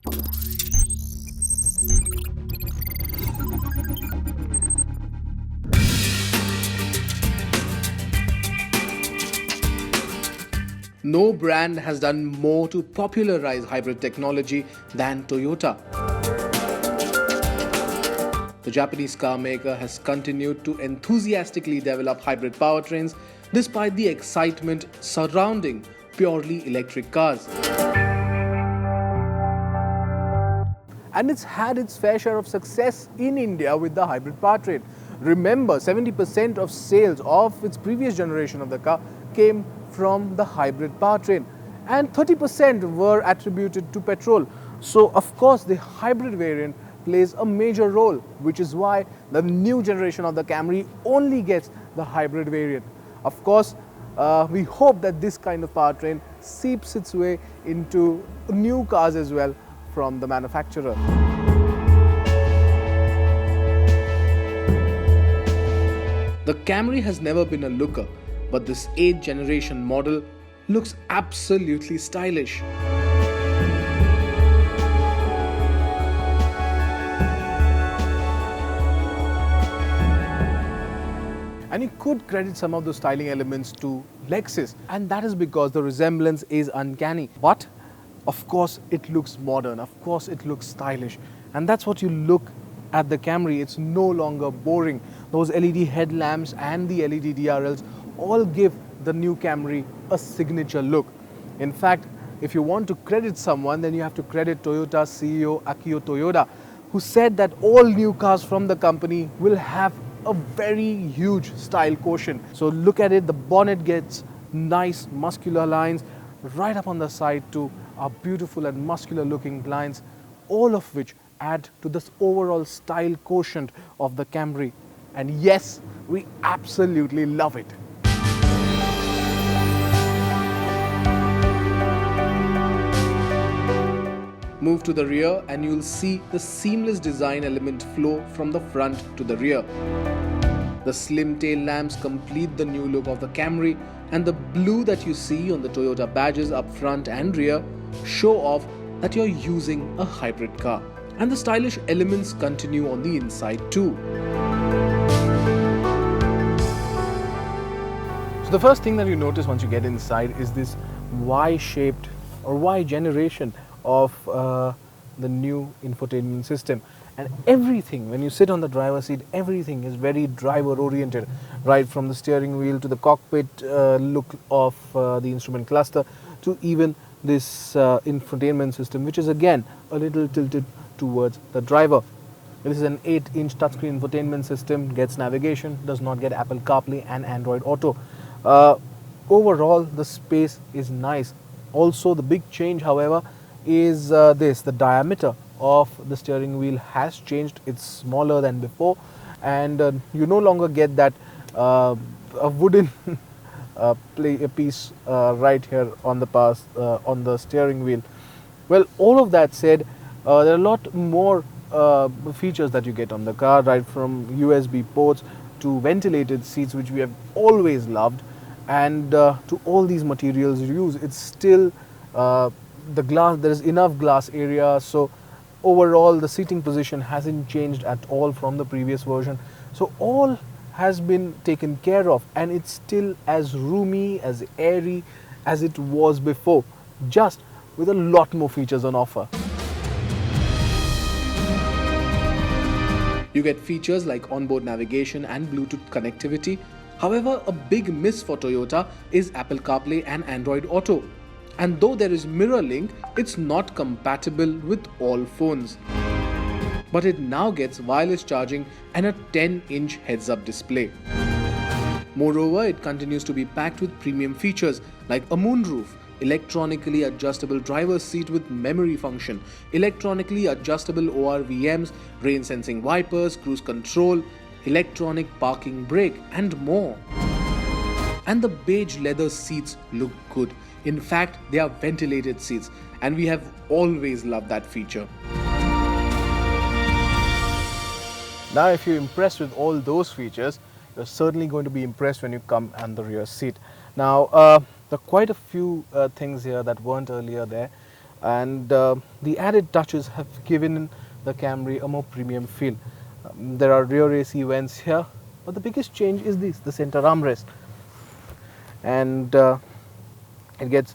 No brand has done more to popularize hybrid technology than Toyota. The Japanese car maker has continued to enthusiastically develop hybrid powertrains despite the excitement surrounding purely electric cars. And it's had its fair share of success in India with the hybrid powertrain. Remember, 70% of sales of its previous generation of the car came from the hybrid powertrain, and 30% were attributed to petrol. So, of course, the hybrid variant plays a major role, which is why the new generation of the Camry only gets the hybrid variant. Of course, we hope that this kind of powertrain seeps its way into new cars as well from the manufacturer. The Camry has never been a looker, but this 8th generation model looks absolutely stylish. And you could credit some of the styling elements to Lexus, and that is because the resemblance is uncanny. But of course it looks modern, of course it looks stylish, and that's what you look at the Camry. It's no longer boring. Those LED headlamps and the LED DRLs all give the new Camry a signature look. In fact, if you want to credit someone, then you have to credit Toyota CEO Akio Toyoda, who said that all new cars from the company will have a very huge style quotient. So look at it, the bonnet gets nice muscular lines right up on the side too, are beautiful and muscular looking lines, all of which add to this overall style quotient of the Camry. And yes, we absolutely love it. Move to the rear and you'll see the seamless design element flow from the front to the rear. The slim tail lamps complete the new look of the Camry, and the blue that you see on the Toyota badges up front and rear show off that you're using a hybrid car. And the stylish elements continue on the inside too. So the first thing that you notice once you get inside is this Y-shaped or Y generation of the new infotainment system. And everything, when you sit on the driver's seat, everything is very driver oriented, right from the steering wheel to the cockpit look of the instrument cluster to even this infotainment system, which is again a little tilted towards the driver. This is an 8-inch touchscreen infotainment system, gets navigation, does not get Apple CarPlay and Android Auto. Overall, the space is nice. Also, the big change, however, is the diameter of the steering wheel has changed. It's smaller than before, and you no longer get that a wooden piece right here on the steering wheel. Well, all of that said, there are a lot more features that you get on the car, right from USB ports to ventilated seats, which we have always loved, and to all these materials you use. It's still the glass, there is enough glass area, so overall the seating position hasn't changed at all from the previous version. So all has been taken care of, and it's still as roomy, as airy as it was before, just with a lot more features on offer. You get features like onboard navigation and Bluetooth connectivity. However, a big miss for Toyota is Apple CarPlay and Android Auto. And though there is mirror link, it's not compatible with all phones. But it now gets wireless charging and a 10-inch heads-up display. Moreover, it continues to be packed with premium features like a moonroof, electronically adjustable driver's seat with memory function, electronically adjustable ORVMs, rain sensing wipers, cruise control, electronic parking brake, and more. And the beige leather seats look good. In fact, they are ventilated seats, and we have always loved that feature. Now, if you're impressed with all those features, you're certainly going to be impressed when you come on the rear seat. Now, there are quite a few things here that weren't earlier there. and the added touches have given the Camry a more premium feel. There are rear AC vents here, but the biggest change is the center armrest, and it gets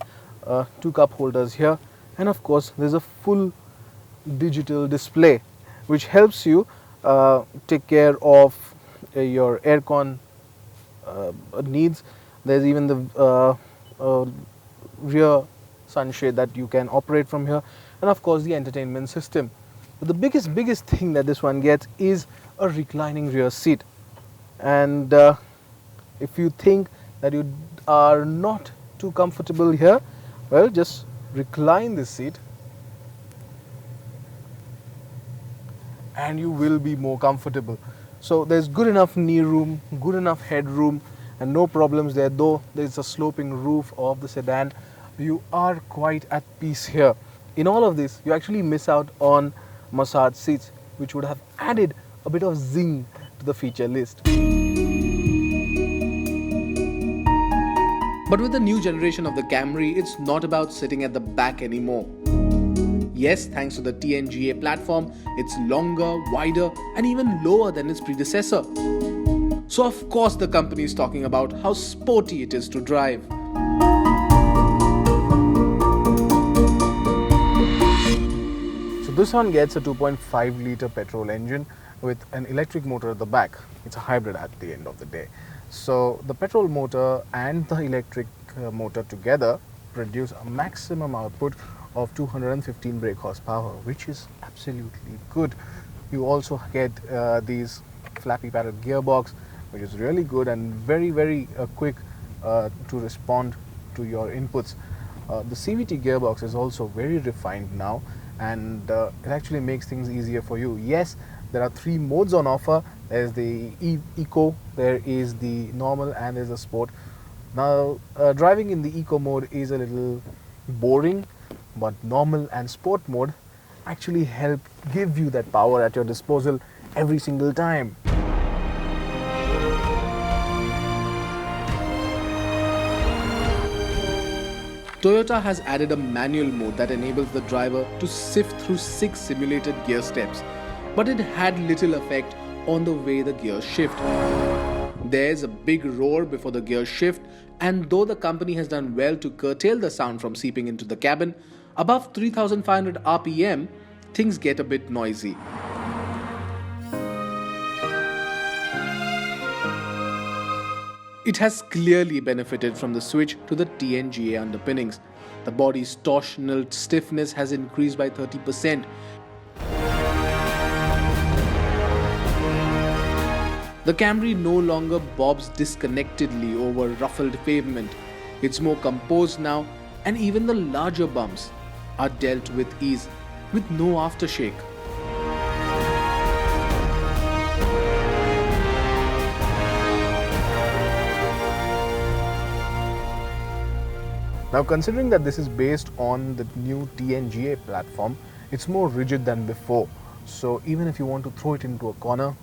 two cup holders here, and of course there's a full digital display which helps you take care of your aircon needs. There's even the rear sunshade that you can operate from here, and of course the entertainment system. But the biggest thing that this one gets is a reclining rear seat, and if you think that you are not too comfortable here, well, just recline this seat and you will be more comfortable. So there's good enough knee room, good enough headroom, and no problems there. Though there's a sloping roof of the sedan, you are quite at peace here. In all of this, you actually miss out on massage seats, which would have added a bit of zing to the feature list. But with the new generation of the Camry, it's not about sitting at the back anymore. Yes, thanks to the TNGA platform, it's longer, wider, and even lower than its predecessor. So of course the company is talking about how sporty it is to drive. So this one gets a 2.5 litre petrol engine with an electric motor at the back. It's a hybrid at the end of the day. So the petrol motor and the electric motor together produce a maximum output of 215 brake horsepower, which is absolutely good. You also get these flappy paddle gearbox, which is really good and very quick to respond to your inputs. The CVT gearbox is also very refined now, and it actually makes things easier for you. Yes, there are 3 modes on offer. There's the Eco, there is the normal, and there's the Sport. Now, driving in the Eco mode is a little boring, but normal and Sport mode actually help give you that power at your disposal every single time. Toyota has added a manual mode that enables the driver to sift through 6 simulated gear steps, but it had little effect on the way the gears shift. There's a big roar before the gears shift, and though the company has done well to curtail the sound from seeping into the cabin, above 3500 RPM, things get a bit noisy. It has clearly benefited from the switch to the TNGA underpinnings. The body's torsional stiffness has increased by 30%. The Camry no longer bobs disconnectedly over ruffled pavement. It's more composed now, and even the larger bumps are dealt with ease, with no aftershake. Now, considering that this is based on the new TNGA platform, it's more rigid than before. So even if you want to throw it into a corner,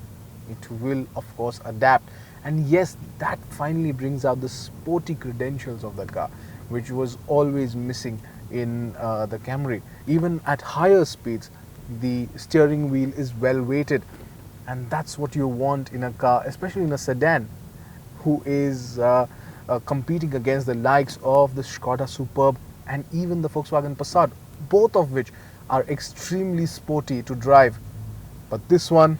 it will of course adapt. And yes, that finally brings out the sporty credentials of the car, which was always missing in the Camry. Even at higher speeds, the steering wheel is well weighted, and that's what you want in a car, especially in a sedan, who is competing against the likes of the Skoda Superb and even the Volkswagen Passat, both of which are extremely sporty to drive. But this one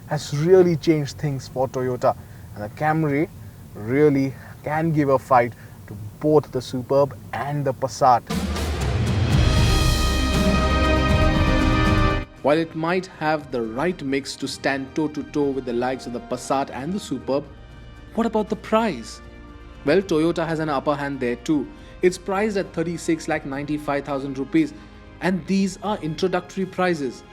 has really changed things for Toyota, and the Camry really can give a fight to both the Superb and the Passat. While it might have the right mix to stand toe-to-toe with the likes of the Passat and the Superb, what about the price? Well, Toyota has an upper hand there too. It's priced at 36,95,000 rupees, and these are introductory prices.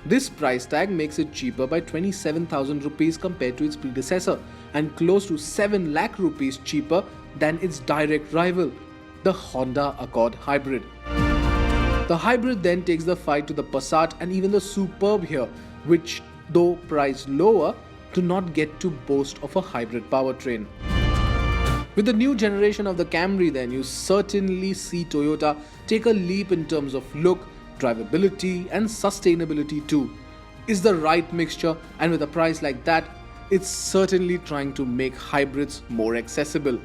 This price tag makes it cheaper by 27,000 rupees compared to its predecessor, and close to 7 lakh rupees cheaper than its direct rival, the Honda Accord Hybrid. The Hybrid then takes the fight to the Passat and even the Superb here, which, though priced lower, do not get to boast of a hybrid powertrain. With the new generation of the Camry then, you certainly see Toyota take a leap in terms of look, drivability and sustainability too. Is the right mixture, and with a price like that, it's certainly trying to make hybrids more accessible.